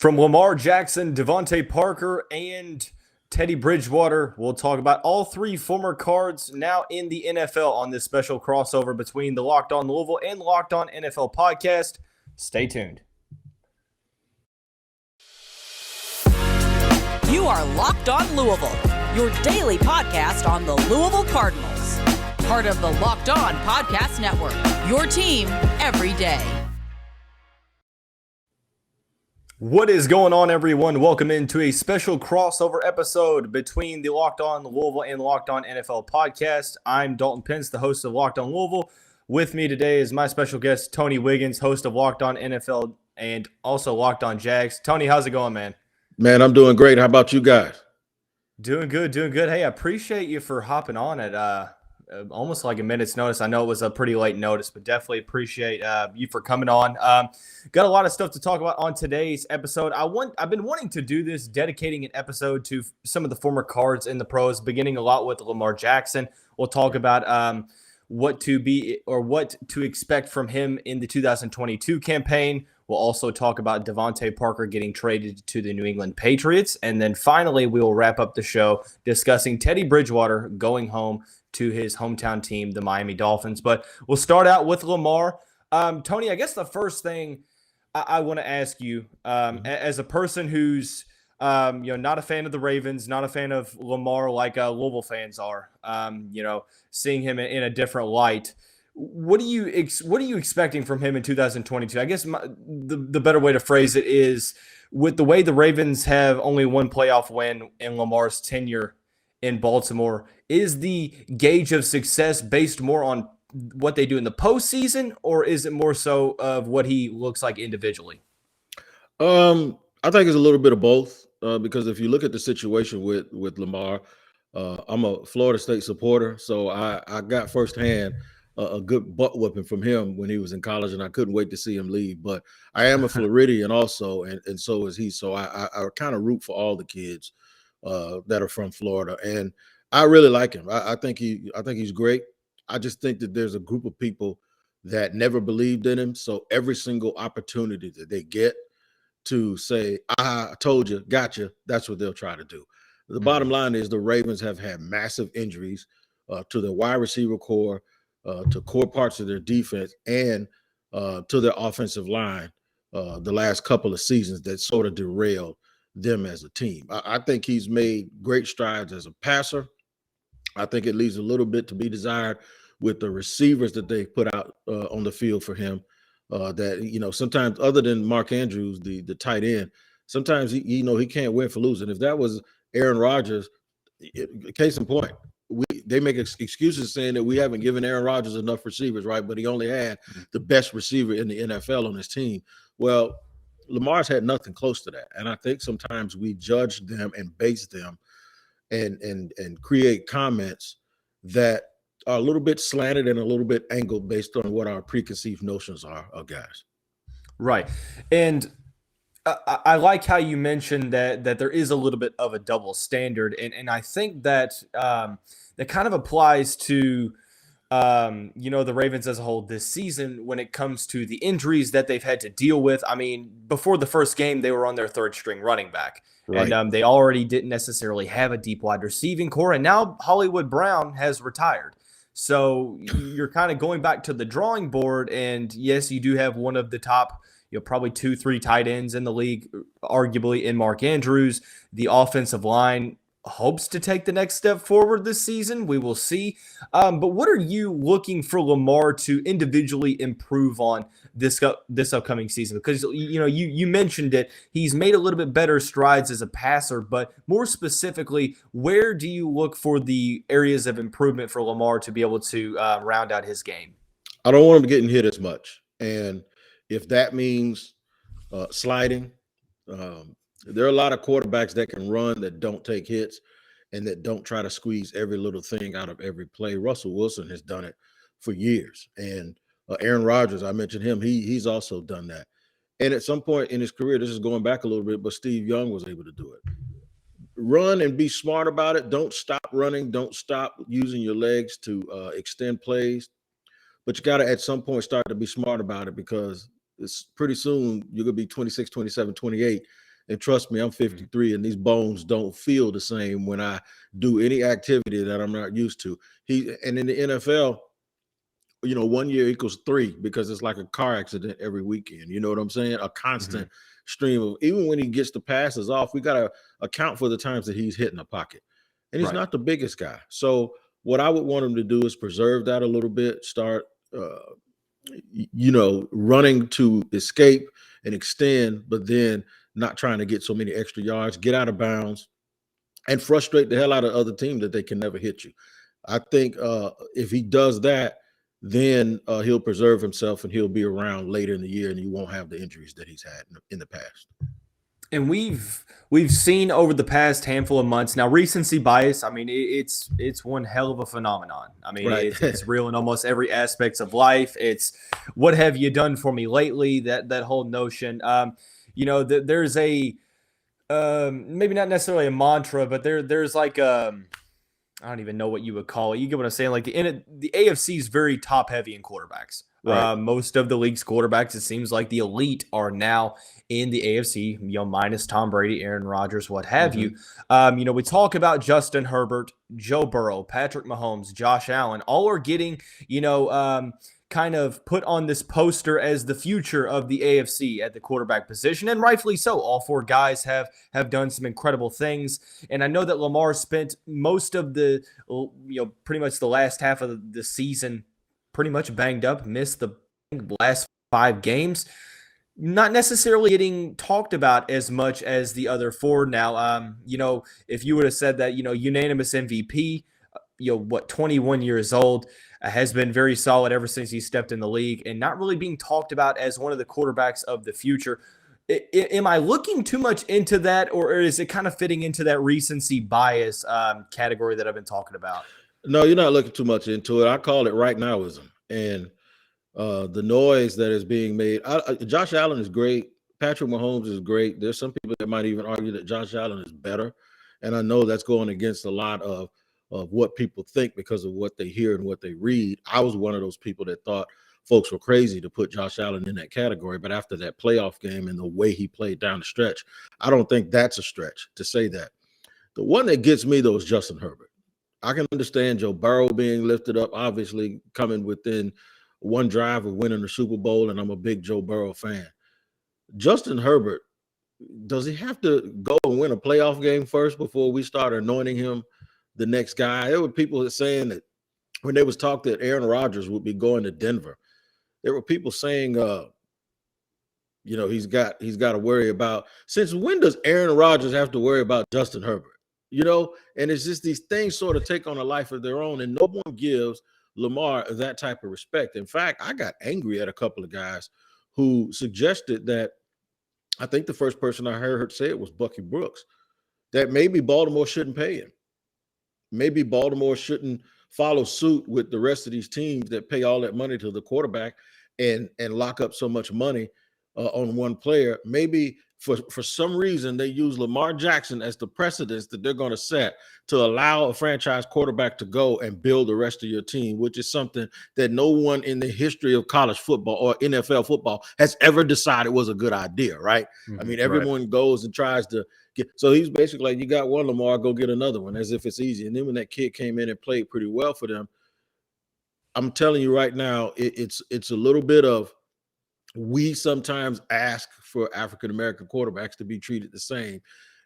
From Lamar Jackson, Devante Parker, and Teddy Bridgewater, we'll talk about all three former Cards now in the NFL on this special crossover between the Locked On Louisville and Locked On NFL podcast. Stay tuned. You are Locked On Louisville, your daily podcast on the Louisville Cardinals. Part of the Locked On Podcast Network, your team every day. What is going on, everyone? Welcome into a special crossover episode between the Locked On Louisville and Locked On NFL podcast. I'm Dalton Pence, the host of Locked On Louisville. With me today is my special guest, Tony Wiggins, host of Locked On NFL and also Locked On Jags. Tony, how's it going, man? Man, I'm doing great. How about you guys? Doing good. Hey, I appreciate you for hopping on at almost like a minute's notice. I know it was a pretty late notice, but definitely appreciate you for coming on. Got a lot of stuff to talk about on today's episode. I've been wanting to do this, dedicating an episode to some of the former Cards in the pros, beginning a lot with Lamar Jackson. We'll talk about what to expect from him in the 2022 campaign. We'll also talk about Devante Parker getting traded to the New England Patriots. And then finally, we will wrap up the show discussing Teddy Bridgewater going home to his hometown team, the Miami Dolphins. But we'll start out with Lamar. Tony, I guess the first thing I want to ask you, as a person who's not a fan of the Ravens, not a fan of Lamar like Louisville fans are, seeing him in a different light. What are you expecting from him in 2022? I guess the better way to phrase it is, with the way the Ravens have only one playoff win in Lamar's tenure in Baltimore, is the gauge of success based more on what they do in the postseason, or is it more so of what he looks like individually? I think it's a little bit of both, because if you look at the situation with Lamar, I'm a Florida State supporter, so I got firsthand a good butt whipping from him when he was in college, and I couldn't wait to see him leave. But I am a Floridian also, and so is he. So I kind of root for all the kids that are from Florida, and I really like him. I think he's great. I just think that there's a group of people that never believed in him. So every single opportunity that they get to say, I told you, gotcha, that's what they'll try to do. The bottom line is the Ravens have had massive injuries to their wide receiver core, to core parts of their defense, and to their offensive line the last couple of seasons that sort of derailed them as a team. I think he's made great strides as a passer. I think it leaves a little bit to be desired with the receivers that they put out on the field for him. That sometimes, other than Mark Andrews, the tight end, sometimes he can't win for losing. If that was Aaron Rodgers, case in point, they make excuses saying that we haven't given Aaron Rodgers enough receivers, right? But he only had the best receiver in the NFL on his team. Well, Lamar's had nothing close to that, and I think sometimes we judge them and base them and create comments that are a little bit slanted and a little bit angled based on what our preconceived notions are of guys. Right. And I like how you mentioned that there is a little bit of a double standard. And I think that that kind of applies to, the Ravens as a whole this season when it comes to the injuries that they've had to deal with. I mean, before the first game, they were on their third string running back. Right. And they already didn't necessarily have a deep wide receiving core. And now Hollywood Brown has retired. So you're kind of going back to the drawing board. And yes, you do have one of the top, probably 2-3 tight ends in the league, arguably in Mark Andrews. The offensive line hopes to take the next step forward this season. We will see. But what are you looking for Lamar to individually improve on this upcoming season? Because, you mentioned it. He's made a little bit better strides as a passer, but more specifically, where do you look for the areas of improvement for Lamar to be able to round out his game? I don't want him getting hit as much. And if that means sliding, there are a lot of quarterbacks that can run, that don't take hits, and that don't try to squeeze every little thing out of every play. Russell Wilson has done it for years. And Aaron Rodgers, I mentioned him, he's also done that. And at some point in his career, this is going back a little bit, but Steve Young was able to do it. Run and be smart about it. Don't stop running. Don't stop using your legs to extend plays. But you got to, at some point, start to be smart about it, because it's pretty soon you're going to be 26, 27, 28, And trust me, I'm 53, and these bones don't feel the same when I do any activity that I'm not used to. And in the NFL, 1 year equals 3 because it's like a car accident every weekend. You know what I'm saying? A constant stream of, even when he gets the passes off, we got to account for the times that he's hitting the pocket. And he's not the biggest guy. So what I would want him to do is preserve that a little bit, start, running to escape and extend, but then not trying to get so many extra yards, get out of bounds, and frustrate the hell out of other teams that they can never hit you. I think if he does that, then he'll preserve himself and he'll be around later in the year, and he won't have the injuries that he's had in the past. And we've seen over the past handful of months now, recency bias. I mean, it's one hell of a phenomenon. I mean, it's real in almost every aspect of life. It's what have you done for me lately? That whole notion. There's a maybe not necessarily a mantra, but there's like I don't even know what you would call it. You get what I'm saying? Like the AFC is very top heavy in quarterbacks. Right. Most of the league's quarterbacks, it seems like the elite are now in the AFC, minus Tom Brady, Aaron Rodgers, what have you. We talk about Justin Herbert, Joe Burrow, Patrick Mahomes, Josh Allen, all are getting, kind of put on this poster as the future of the AFC at the quarterback position, and rightfully so. All 4 guys have done some incredible things, and I know that Lamar spent most of the, pretty much the last half of the season pretty much banged up, missed the last 5 games, not necessarily getting talked about as much as the other 4 now. If you would have said that, unanimous MVP, 21 years old, has been very solid ever since he stepped in the league and not really being talked about as one of the quarterbacks of the future. Am I looking too much into that, or is it kind of fitting into that recency bias category that I've been talking about? No, you're not looking too much into it. I call it right nowism. And the noise that is being made. Josh Allen is great. Patrick Mahomes is great. There's some people that might even argue that Josh Allen is better. And I know that's going against a lot of what people think because of what they hear and what they read. I was one of those people that thought folks were crazy to put Josh Allen in that category. But after that playoff game and the way he played down the stretch, I don't think that's a stretch to say that. The one that gets me, though, is Justin Herbert. I can understand Joe Burrow being lifted up, obviously coming within one drive of winning the Super Bowl, and I'm a big Joe Burrow fan. Justin Herbert, does he have to go and win a playoff game first before we start anointing him the next guy? There were people saying that when there was talk that Aaron Rodgers would be going to Denver, there were people saying, he's got to worry about. Since when does Aaron Rodgers have to worry about Justin Herbert? And it's just these things sort of take on a life of their own, and no one gives Lamar that type of respect. In fact, I got angry at a couple of guys who suggested that, I think the first person I heard say it was Bucky Brooks, that maybe Baltimore shouldn't pay him. Maybe Baltimore shouldn't follow suit with the rest of these teams that pay all that money to the quarterback and lock up so much money on one player. Maybe for some reason they use Lamar Jackson as the precedence that they're going to set to allow a franchise quarterback to go and build the rest of your team, which is something that no one in the history of college football or NFL football has ever decided was a good idea, right? I mean, everyone goes and tries to get, so he's basically like, you got one Lamar, go get another one, as if it's easy. And then when that kid came in and played pretty well for them, I'm telling you right now, it's a little bit of, we sometimes ask for African-American quarterbacks to be treated the same.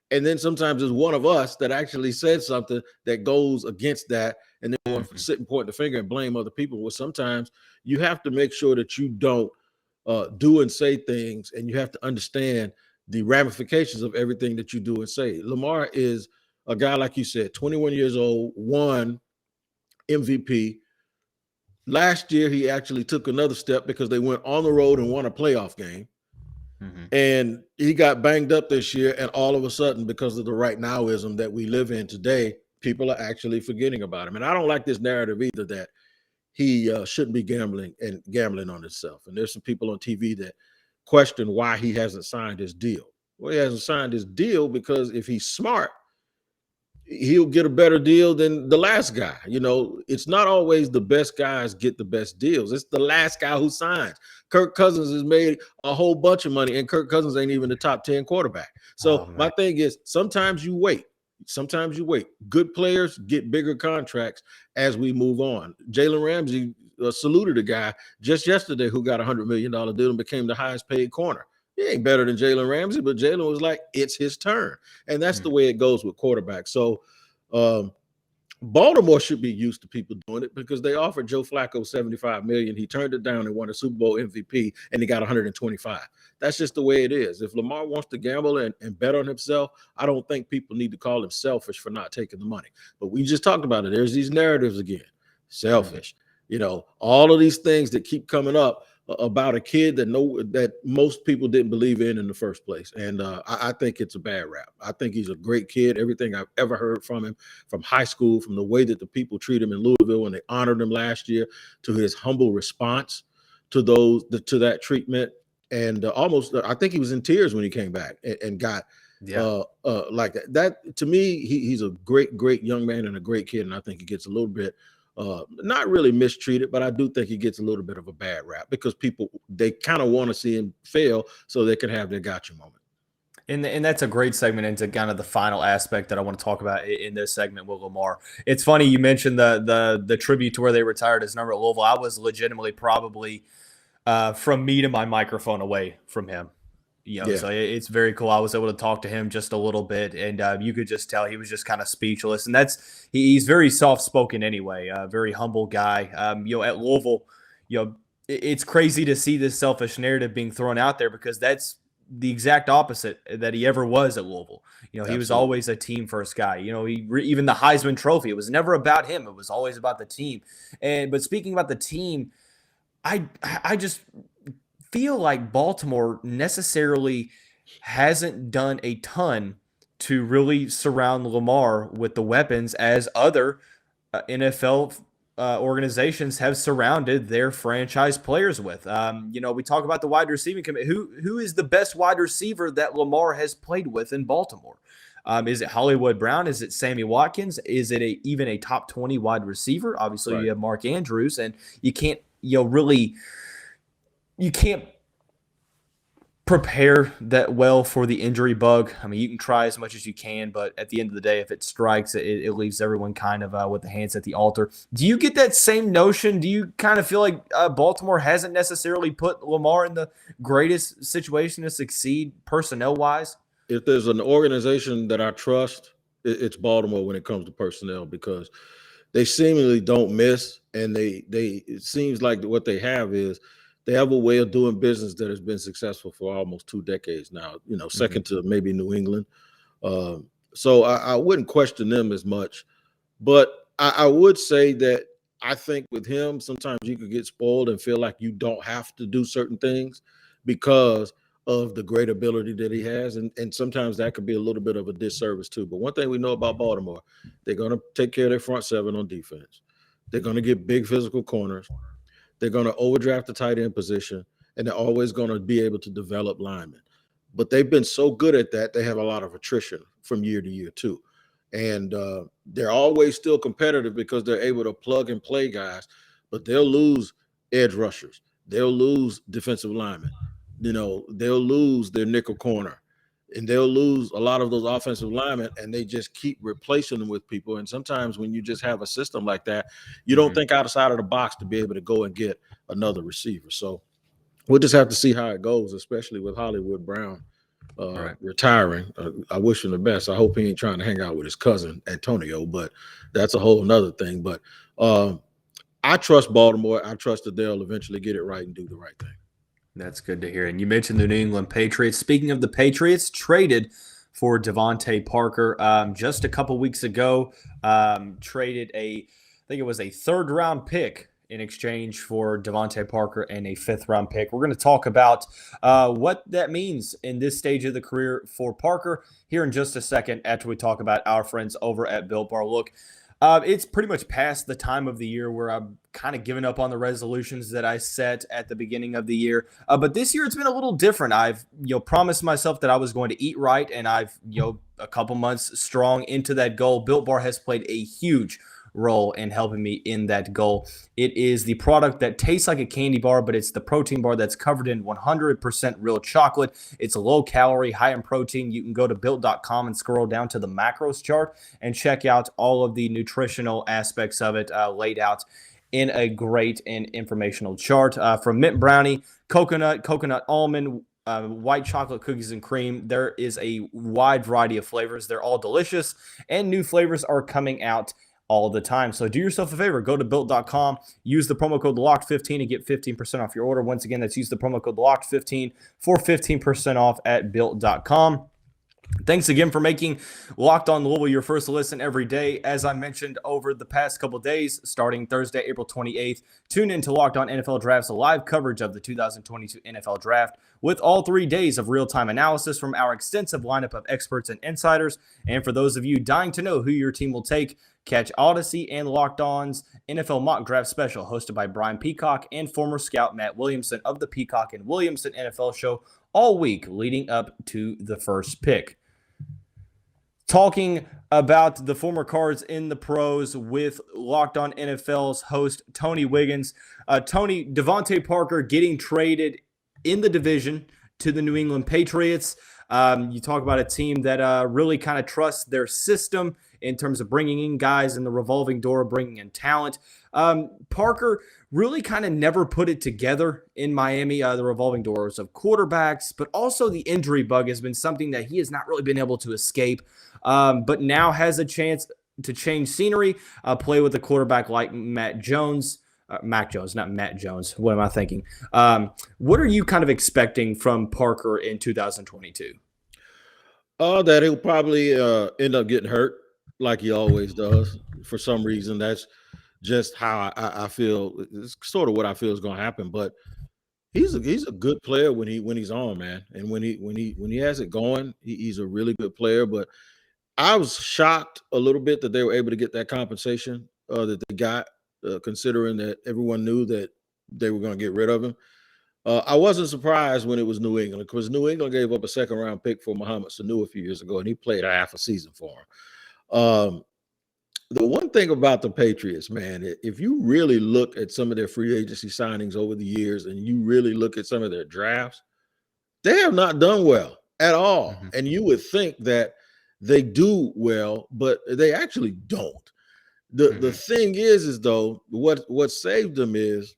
And then sometimes it's one of us that actually said something that goes against that. And then want to sit and point the finger and blame other people. Well, sometimes you have to make sure that you don't do and say things, and you have to understand the ramifications of everything that you do and say. Lamar is a guy, like you said, 21 years old, won MVP. Last year, he actually took another step because they went on the road and won a playoff game. And he got banged up this year. And all of a sudden, because of the right nowism that we live in today, people are actually forgetting about him. And I don't like this narrative either that he shouldn't be gambling on himself. And there's some people on TV that question why he hasn't signed his deal. Well, he hasn't signed his deal because if he's smart, he'll get a better deal than the last guy. It's not always the best guys get the best deals. It's the last guy who signs. Kirk Cousins has made a whole bunch of money, and Kirk Cousins ain't even the top 10 quarterback. So my thing is, sometimes you wait. Good players get bigger contracts as we move on. Jalen Ramsey saluted a guy just yesterday who got a $100 million deal and became the highest paid corner. He ain't better than Jalen Ramsey, but Jalen was like, it's his turn. And that's the way it goes with quarterbacks. So Baltimore should be used to people doing it because they offered Joe Flacco $75 million. He turned it down and won a Super Bowl MVP, and he got 125. That's just the way it is. If Lamar wants to gamble and bet on himself, I don't think people need to call him selfish for not taking the money. But we just talked about it. There's these narratives again. Selfish. All of these things that keep coming up about a kid that most people didn't believe in the first place. And I think it's a bad rap. I think he's a great kid. Everything I've ever heard from him, from high school, from the way that the people treat him in Louisville when they honored him last year, to his humble response to that treatment. And I think he was in tears when he came back and got like that. That, to me, he's a great, great young man and a great kid. And I think he gets a little bit not really mistreated, but I do think he gets a little bit of a bad rap because people, they kind of want to see him fail so they can have their gotcha moment. And that's a great segment into kind of the final aspect that I want to talk about in this segment with Lamar. It's funny you mentioned the tribute to where they retired his number at Louisville. I was legitimately probably from me to my microphone away from him. So it's very cool. I was able to talk to him just a little bit, and you could just tell he was just kind of speechless. And he's very soft-spoken anyway, very humble guy. At Louisville, it's crazy to see this selfish narrative being thrown out there because that's the exact opposite that he ever was at Louisville. He was always a team-first guy. Even the Heisman Trophy, it was never about him. It was always about the team. But speaking about the team, I just feel like Baltimore necessarily hasn't done a ton to really surround Lamar with the weapons as other NFL organizations have surrounded their franchise players with. We talk about the wide receiving committee. Who is the best wide receiver that Lamar has played with in Baltimore? Is it Hollywood Brown? Is it Sammy Watkins? Is it even a top 20 wide receiver? Obviously, right. You have Mark Andrews, and you can't you can't prepare that well for the injury bug. I mean, you can try as much as you can, but at the end of the day, if it strikes, it leaves everyone kind of with the hands at the altar. Do you get that same notion? Do you kind of feel like Baltimore hasn't necessarily put Lamar in the greatest situation to succeed personnel-wise? If there's an organization that I trust, it's Baltimore when it comes to personnel because they seemingly don't miss, and it seems like what they have is they have a way of doing business that has been successful for almost 2 decades now, second to maybe New England. So I wouldn't question them as much. But I would say that I think with him, sometimes you could get spoiled and feel like you don't have to do certain things because of the great ability that he has. And sometimes that could be a little bit of a disservice too. But one thing we know about Baltimore, they're going to take care of their front seven on defense. They're going to get big physical corners. They're going to overdraft the tight end position, and they're always going to be able to develop linemen. But they've been so good at that, they have a lot of attrition from year to year too. And they're always still competitive because they're able to plug and play guys, but they'll lose edge rushers. They'll lose defensive linemen. They'll lose their nickel corner. And they'll lose a lot of those offensive linemen, and they just keep replacing them with people. And sometimes when you just have a system like that, you don't think outside of the box to be able to go and get another receiver. So we'll just have to see how it goes, especially with Hollywood Brown retiring. I wish him the best. I hope he ain't trying to hang out with his cousin Antonio, but that's a whole nother thing. But I trust Baltimore. I trust that they'll eventually get it right and do the right thing. That's good to hear. And you mentioned the New England Patriots. Speaking of the Patriots, traded for Devante Parker just a couple weeks ago. Traded I think it was a 3rd-round pick in exchange for Devante Parker and a 5th-round pick. We're going to talk about what that means in this stage of the career for Parker here in just a second after we talk about our friends over at Built Bar. Look, It's pretty much past the time of the year where I'm kind of giving up on the resolutions that I set at the beginning of the year. But this year it's been a little different. I've promised myself that I was going to eat right, and I've a couple months strong into that goal. Built Bar has played a huge role in helping me in that goal. It is the product that tastes like a candy bar, but it's the protein bar that's covered in 100% real chocolate. It's low calorie, high in protein. You can go to built.com and scroll down to the macros chart and check out all of the nutritional aspects of it laid out in a great and informational chart. From mint brownie, coconut almond, white chocolate cookies and cream. There is a wide variety of flavors. They're all delicious, and new flavors are coming out all the time. So do yourself a favor, go to built.com, use the promo code LOCKED15 and get 15% off your order. Once again, that's use the promo code LOCKED15 for 15% off at built.com. Thanks again for making Locked On Louisville your first listen every day. As I mentioned over the past couple days, starting Thursday, April 28th, tune into Locked On NFL Drafts, a live coverage of the 2022 NFL Draft with all 3 days of real-time analysis from our extensive lineup of experts and insiders. And for those of you dying to know who your team will take, catch Odyssey and Locked On's NFL Mock Draft Special, hosted by Brian Peacock and former scout Matt Williamson of the Peacock and Williamson NFL Show all week leading up to the first pick. Talking about the former Cards in the pros with Locked On NFL's host Tony Wiggins. Tony, Devante Parker getting traded in the division to the New England Patriots. You talk about a team that really kind of trusts their system in terms of bringing in guys in the revolving door, bringing in talent. Parker really kind of never put it together in Miami, the revolving doors of quarterbacks, but also the injury bug has been something that he has not really been able to escape, but now has a chance to change scenery, play with a quarterback like Mac Jones, not Matt Jones. What am I thinking? What are you kind of expecting from Parker in 2022? That he'll probably end up getting hurt like he always does. For some reason, that's just how I feel. It's sort of what I feel is going to happen. But he's a good player when he's on, man. And when he has it going, he's a really good player. But I was shocked a little bit that they were able to get that compensation that they got, considering that everyone knew that they were going to get rid of him. I wasn't surprised when it was New England, because New England gave up a second-round pick for Mohamed Sanu a few years ago, and he played a half a season for him. The one thing about the Patriots, man, if you really look at some of their free agency signings over the years and you really look at some of their drafts, they have not done well at all. Mm-hmm. And you would think that they do well, but they actually don't. The thing is though, what saved them is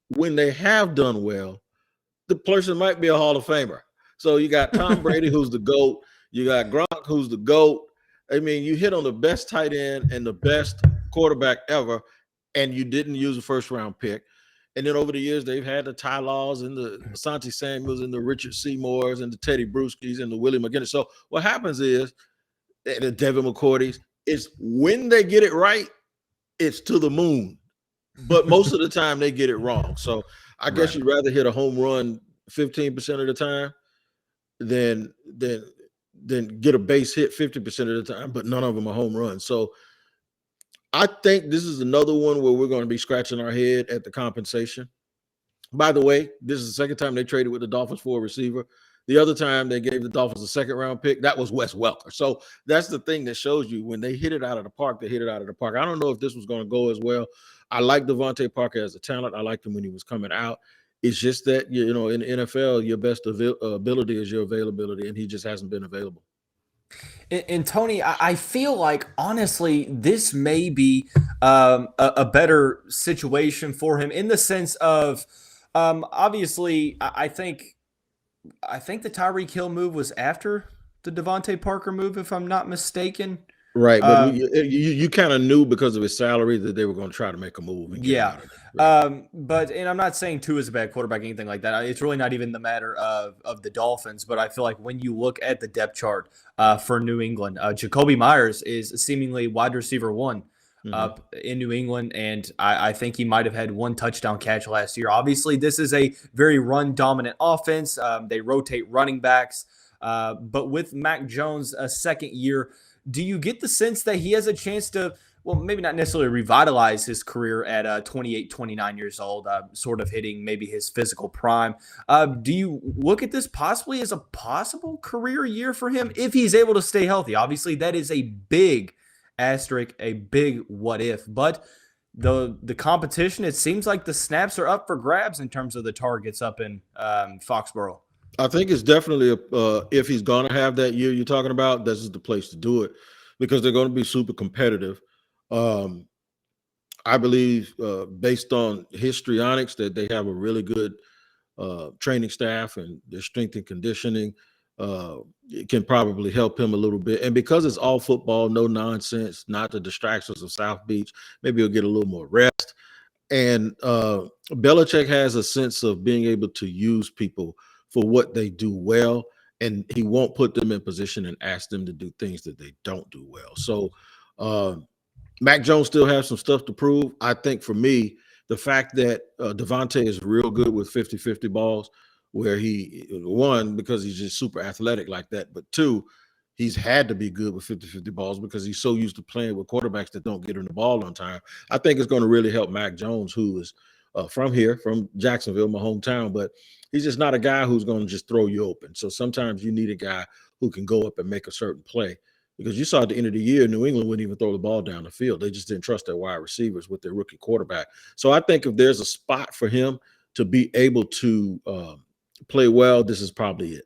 when they have done well, the person might be a Hall of Famer. So you got Tom Brady, who's the GOAT. You got Gronk, who's the GOAT. I mean, you hit on the best tight end and the best quarterback ever, and you didn't use a first-round pick. And then over the years, they've had the Ty Laws and the Asante Samuels and the Richard Seymours and the Teddy Bruschi's and the Willie McGinnis. So what happens is, the Devin McCourty's, is when they get it right, it's to the moon. But most of the time, they get it wrong. So I guess you'd rather hit a home run 15% of the time than get a base hit 50% of the time, but none of them are home runs. So I think this is another one where we're going to be scratching our head at the compensation. By the way, this is the second time they traded with the Dolphins for a receiver. The other time they gave the Dolphins a second-round pick, that was Wes Welker. So that's the thing that shows you when they hit it out of the park, they hit it out of the park. I don't know if this was going to go as well. I like Devante Parker as a talent. I liked him when he was coming out. It's just that, in the NFL, your best ability is your availability, and he just hasn't been available. And Tony, I feel like, honestly, this may be a better situation for him in the sense of, obviously, I think the Tyreek Hill move was after the Devante Parker move, if I'm not mistaken. Right, but you kind of knew because of his salary that they were going to try to make a move. And yeah, right. But I'm not saying Tua is a bad quarterback, anything like that. It's really not even the matter of the Dolphins. But I feel like when you look at the depth chart for New England, Jacoby Myers is seemingly wide receiver one up in New England, and I think he might have had one touchdown catch last year. Obviously, this is a very run-dominant offense. They rotate running backs. But with Mac Jones' a second year, do you get the sense that he has a chance to, well, maybe not necessarily revitalize his career at 28, 29 years old, sort of hitting maybe his physical prime? Do you look at this possibly as a possible career year for him if he's able to stay healthy? Obviously, that is a big asterisk, a big what if. But the competition, it seems like the snaps are up for grabs in terms of the targets up in Foxborough. I think it's definitely if he's going to have that year you're talking about, this is the place to do it because they're going to be super competitive. I believe, based on histrionics, that they have a really good training staff and their strength and conditioning. It can probably help him a little bit. And because it's all football, no nonsense, not the distractions of South Beach, maybe he'll get a little more rest. And Belichick has a sense of being able to use people for what they do well, and he won't put them in position and ask them to do things that they don't do well. So Mac Jones still has some stuff to prove. I think for me, the fact that Devante is real good with 50-50 balls, where he, one, because he's just super athletic like that, but two, he's had to be good with 50-50 balls because he's so used to playing with quarterbacks that don't get him the ball on time. I think it's going to really help Mac Jones, who is from here, from Jacksonville, my hometown, but he's just not a guy who's going to just throw you open. So sometimes you need a guy who can go up and make a certain play, because you saw at the end of the year, New England wouldn't even throw the ball down the field. They just didn't trust their wide receivers with their rookie quarterback. So I think if there's a spot for him to be able to play well, this is probably it.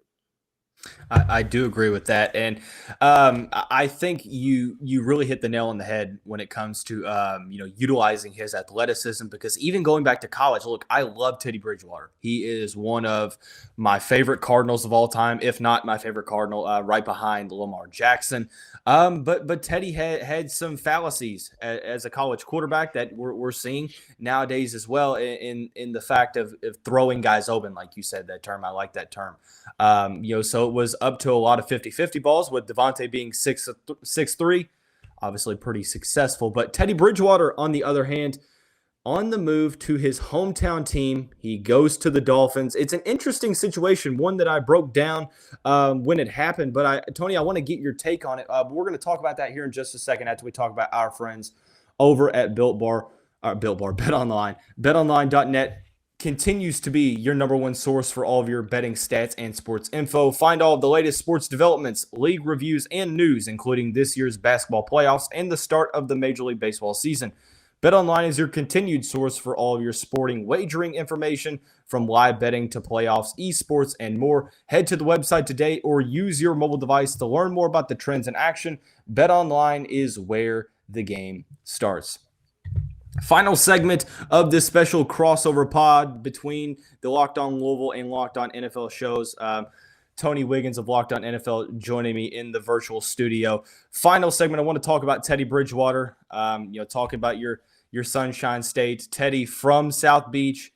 I do agree with that, and I think you really hit the nail on the head when it comes to utilizing his athleticism. Because even going back to college, look, I love Teddy Bridgewater. He is one of my favorite Cardinals of all time, if not my favorite Cardinal, right behind Lamar Jackson. But Teddy had some fallacies as a college quarterback that we're seeing nowadays as well, in the fact of throwing guys open, like you said that term. I like that term. So it was up to a lot of 50-50 balls, with Devante being 6'3", obviously pretty successful. But Teddy Bridgewater, on the other hand, on the move to his hometown team, he goes to the Dolphins. It's an interesting situation, one that I broke down when it happened. But Tony, I want to get your take on it. We're going to talk about that here in just a second after we talk about our friends over at BetOnline. BetOnline.net continues to be your number one source for all of your betting stats and sports info. Find all of the latest sports developments, league reviews, and news, including this year's basketball playoffs and the start of the Major League Baseball season. BetOnline is your continued source for all of your sporting wagering information, from live betting to playoffs, esports, and more. Head to the website today or use your mobile device to learn more about the trends in action. BetOnline is where the game starts. Final segment of this special crossover pod between the Locked On Louisville and Locked On NFL shows. Tony Wiggins of Locked On NFL joining me in the virtual studio. Final segment, I want to talk about Teddy Bridgewater. Talk about your Sunshine State. Teddy from South Beach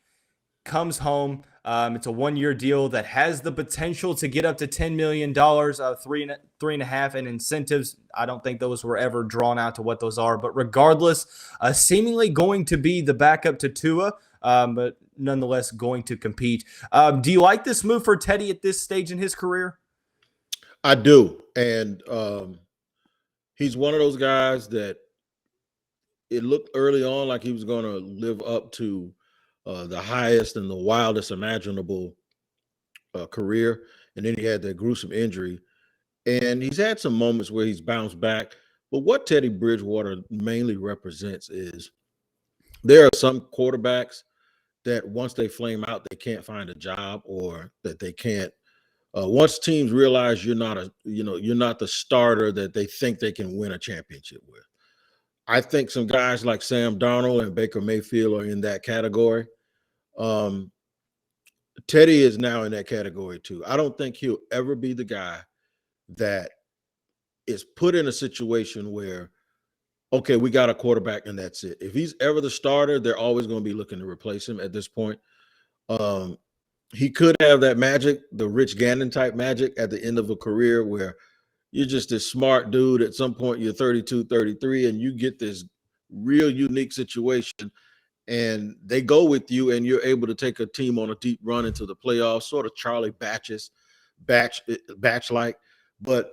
comes home. It's a one-year deal that has the potential to get up to $10 million, $3.5 in incentives. I don't think those were ever drawn out to what those are, but regardless, seemingly going to be the backup to Tua, but nonetheless going to compete. Do you like this move for Teddy at this stage in his career? I do, and he's one of those guys that it looked early on like he was going to live up to the highest and the wildest imaginable career. And then he had that gruesome injury. And he's had some moments where he's bounced back. But what Teddy Bridgewater mainly represents is there are some quarterbacks that once they flame out, they can't find a job, or that they can't. Once teams realize you're not the starter that they think they can win a championship with. I think some guys like Sam Darnold and Baker Mayfield are in that category. Teddy is now in that category too. I don't think he'll ever be the guy that is put in a situation where, okay, we got a quarterback and that's it. If he's ever the starter, they're always going to be looking to replace him at this point. He could have that magic, the Rich Gannon type magic at the end of a career where you're just this smart dude. At some point, you're 32, 33, and you get this real unique situation, and they go with you, and you're able to take a team on a deep run into the playoffs, sort of Charlie Batches. batch like, but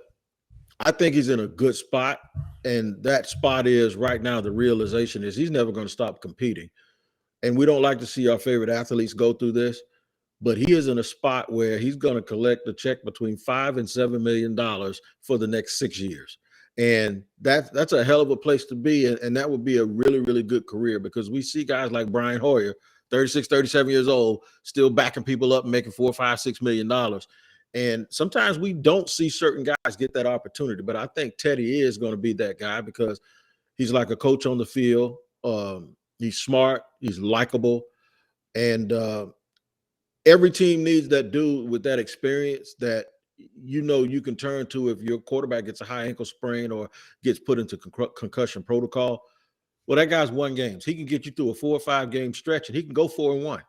I think he's in a good spot. And that spot is right now, the realization is he's never going to stop competing. And we don't like to see our favorite athletes go through this, but he is in a spot where he's going to collect a check between $5 and $7 million for the next 6 years. And that's a hell of a place to be. And that would be a really, really good career, because we see guys like Brian Hoyer, 36, 37 years old, still backing people up and making $4, $5, $6 million. And sometimes we don't see certain guys get that opportunity, but I think Teddy is going to be that guy, because he's like a coach on the field. He's smart, he's likable, and every team needs that dude with that experience that you can turn to if your quarterback gets a high ankle sprain or gets put into concussion protocol. Well, that guy's won games. He can get you through a 4 or 5 game stretch, and he can go 4-1.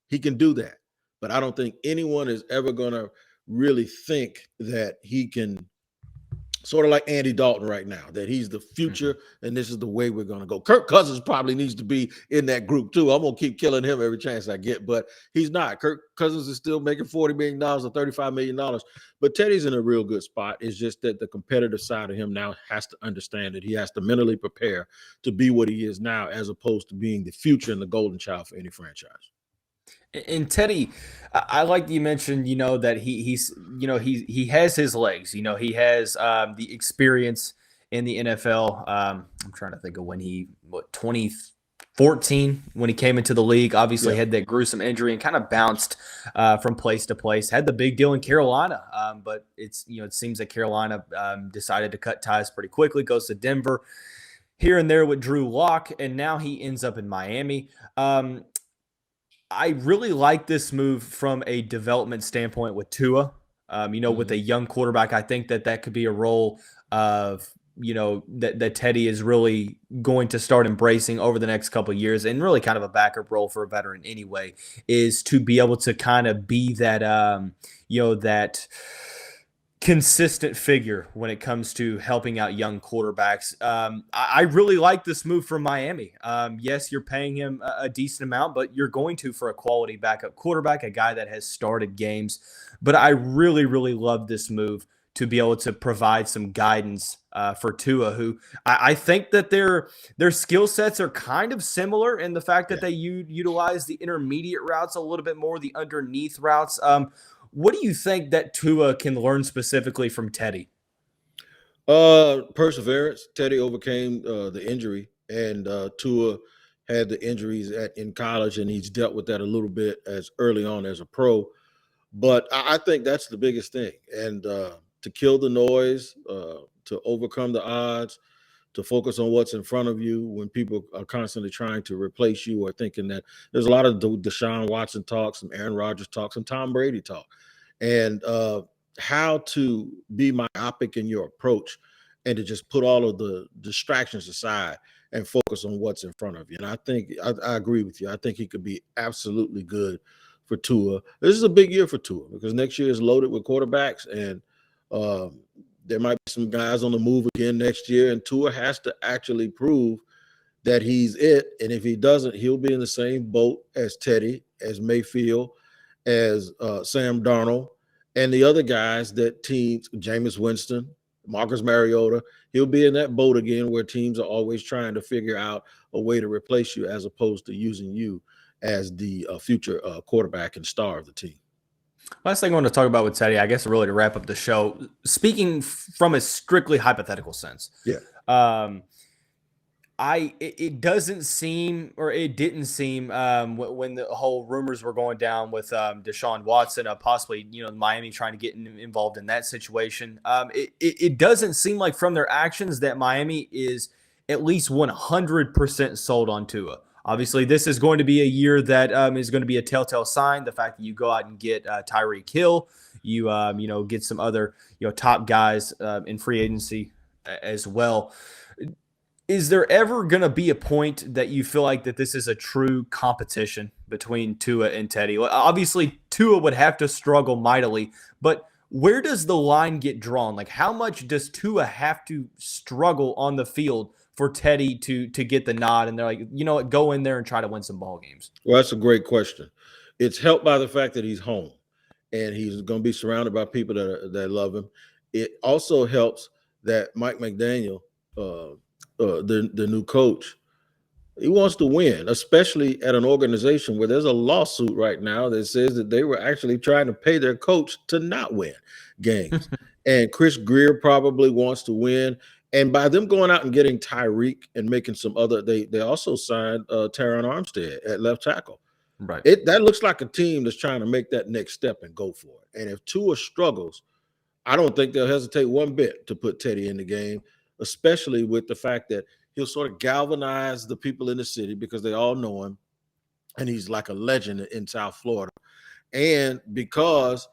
He can do that. But I don't think anyone is ever going to really think that he can, sort of like Andy Dalton right now, that he's the future and this is the way we're going to go. Kirk Cousins probably needs to be in that group too. I'm going to keep killing him every chance I get, but he's not. Kirk Cousins is still making $40 million or $35 million. But Teddy's in a real good spot. It's just that the competitive side of him now has to understand that he has to mentally prepare to be what he is now, as opposed to being the future and the golden child for any franchise. And Teddy, I like that you mentioned, that he has his legs. He has the experience in the NFL. I'm trying to think of when 2014 when he came into the league. Obviously had that gruesome injury and kind of bounced from place to place. Had the big deal in Carolina, but it seems that Carolina decided to cut ties pretty quickly. Goes to Denver, here and there with Drew Lock, and now he ends up in Miami. I really like this move from a development standpoint with Tua. With a young quarterback, I think that could be a role of, that Teddy is really going to start embracing over the next couple of years, and really kind of a backup role for a veteran anyway, is to be able to kind of be that, that consistent figure when it comes to helping out young quarterbacks. I really like this move from Miami. Yes, you're paying him a decent amount, but you're going to for a quality backup quarterback, a guy that has started games. But I really, really love this move to be able to provide some guidance for Tua, who I think that their skill sets are kind of similar in the fact that they utilize the intermediate routes a little bit more, the underneath routes. What do you think that Tua can learn specifically from Teddy? Perseverance. Teddy overcame the injury, and Tua had the injuries in college, and he's dealt with that a little bit as early on as a pro. But I think that's the biggest thing. And to kill the noise, to overcome the odds, to focus on what's in front of you when people are constantly trying to replace you, or thinking that there's a lot of Deshaun Watson talk, some Aaron Rodgers talk, some Tom Brady talk, and how to be myopic in your approach and to just put all of the distractions aside and focus on what's in front of you. And I think I agree with you. I think he could be absolutely good for Tua. This is a big year for Tua, because next year is loaded with quarterbacks, and there might be some guys on the move again next year, and Tua has to actually prove that he's it. And if he doesn't, he'll be in the same boat as Teddy, as Mayfield, as Sam Darnold, and the other guys that teams, Jameis Winston, Marcus Mariota, he'll be in that boat again, where teams are always trying to figure out a way to replace you, as opposed to using you as the future quarterback and star of the team. Last thing I want to talk about with Teddy, I guess, really to wrap up the show, speaking from a strictly hypothetical sense. It doesn't seem, or it didn't seem, when the whole rumors were going down with Deshaun Watson, possibly, Miami trying to get involved in that situation. It doesn't seem like from their actions that Miami is at least 100% sold on Tua. Obviously, this is going to be a year that is going to be a telltale sign. The fact that you go out and get Tyreek Hill, you get some other top guys in free agency as well. Is there ever going to be a point that you feel like that this is a true competition between Tua and Teddy? Obviously, Tua would have to struggle mightily, but where does the line get drawn? Like, how much does Tua have to struggle on the field for Teddy to get the nod? And they're like, you know what, go in there and try to win some ball games. Well, that's a great question. It's helped by the fact that he's home. and he's going to be surrounded by people that love him. It also helps that Mike McDaniel, the new coach, he wants to win, especially at an organization where there's a lawsuit right now that says that they were actually trying to pay their coach to not win games. And Chris Greer probably wants to win. And by them going out and getting Tyreek and making some other, they also signed Taron Armstead at left tackle. Right. That looks like a team that's trying to make that next step and go for it. And if Tua struggles, I don't think they'll hesitate one bit to put Teddy in the game, especially with the fact that he'll sort of galvanize the people in the city because they all know him, and he's like a legend in South Florida. And because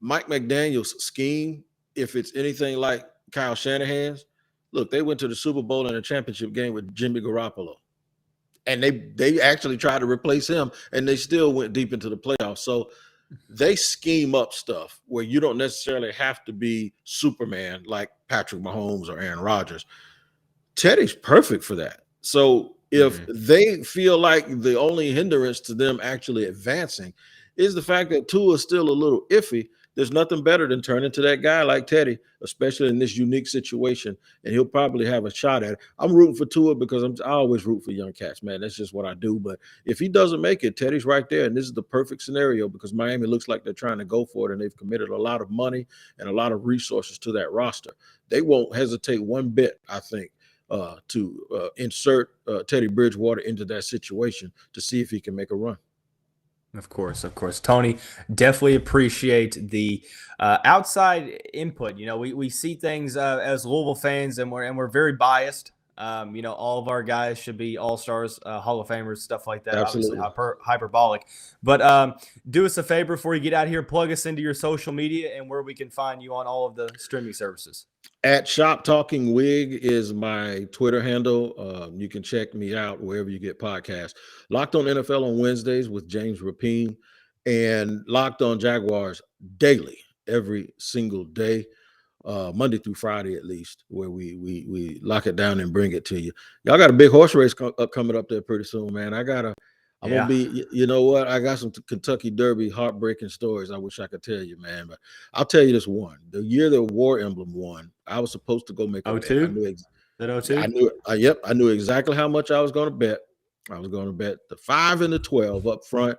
Mike McDaniel's scheme, if it's anything like Kyle Shanahan's, look, they went to the Super Bowl and a championship game with Jimmy Garoppolo, and they actually tried to replace him, and they still went deep into the playoffs. So they scheme up stuff where you don't necessarily have to be Superman like Patrick Mahomes or Aaron Rodgers. Teddy's perfect for that. So if they feel like the only hindrance to them actually advancing is the fact that Tua is still a little iffy, there's nothing better than turning to that guy like Teddy, especially in this unique situation, and he'll probably have a shot at it. I'm rooting for Tua because I always root for young cats, man. That's just what I do. But if he doesn't make it, Teddy's right there, and this is the perfect scenario because Miami looks like they're trying to go for it, and they've committed a lot of money and a lot of resources to that roster. They won't hesitate one bit, I think, to insert Teddy Bridgewater into that situation to see if he can make a run. Of course. Tony, definitely appreciate the outside input. You know, we see things as Louisville fans, and we're very biased. You know, all of our guys should be all-stars, Hall of Famers, stuff like that. Absolutely. Obviously hyperbolic. But do us a favor before you get out here, plug us into your social media and where we can find you on all of the streaming services. At Shop Talking Wig is my Twitter handle. You can check me out wherever you get podcasts. Locked on NFL on Wednesdays with James Rapine, and Locked on Jaguars daily, every single day, Monday through Friday at least, where we lock it down and bring it to you. Y'all got a big horse race coming up there pretty soon, man. I'm gonna be, you know what? I got some Kentucky Derby heartbreaking stories I wish I could tell you, man. But I'll tell you this one. The year the War Emblem won, I was supposed to go make a bet. 02? That 02? I knew exactly how much I was going to bet. I was going to bet the 5 and the 12 up front,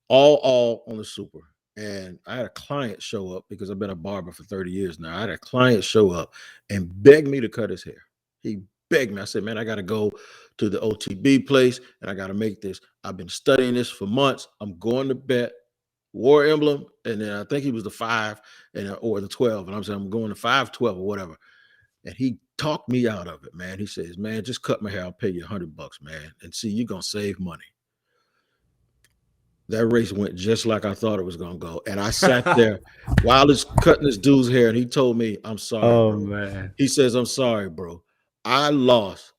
all on the Super. And I had a client show up because I've been a barber for 30 years now. I had a client show up and beg me to cut his hair. He begged me. I said, man, I got to go to the OTB place and I got to make this. I've been studying this for months. I'm going to bet War Emblem. And then I think he was the 5 or the 12. And I'm saying, I'm going to 5, 12 or whatever. And he talked me out of it, man. He says, man, just cut my hair. I'll pay you $100, man. And see, you're going to save money. That race went just like I thought it was going to go. And I sat there while he's cutting this dude's hair. And he told me, I'm sorry, bro. Man. He says, I'm sorry, bro. I lost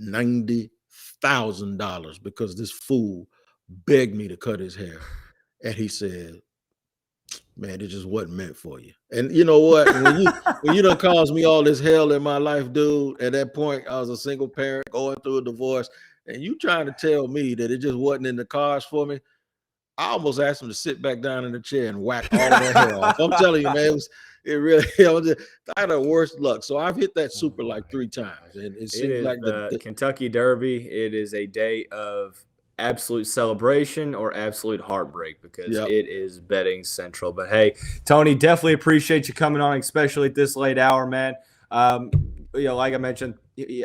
$90,000 because this fool begged me to cut his hair. And he said, man, it just wasn't meant for you. And you know what? When you done caused me all this hell in my life, dude, at that point, I was a single parent going through a divorce, and you trying to tell me that it just wasn't in the cards for me, I almost asked him to sit back down in the chair and whack all of that hair off. I'm telling you, man, I had the worst luck. So I've hit that Super like 3 times. And it seems like the Kentucky Derby. It is a day of absolute celebration or absolute heartbreak because it is betting central. But hey, Tony, definitely appreciate you coming on, especially at this late hour, man. You know, like I mentioned,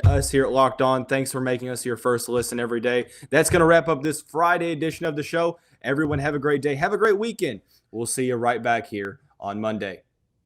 us here at Locked On, thanks for making us your first listen every day. That's going to wrap up this Friday edition of the show. Everyone have a great day. Have a great weekend. We'll see you right back here on Monday.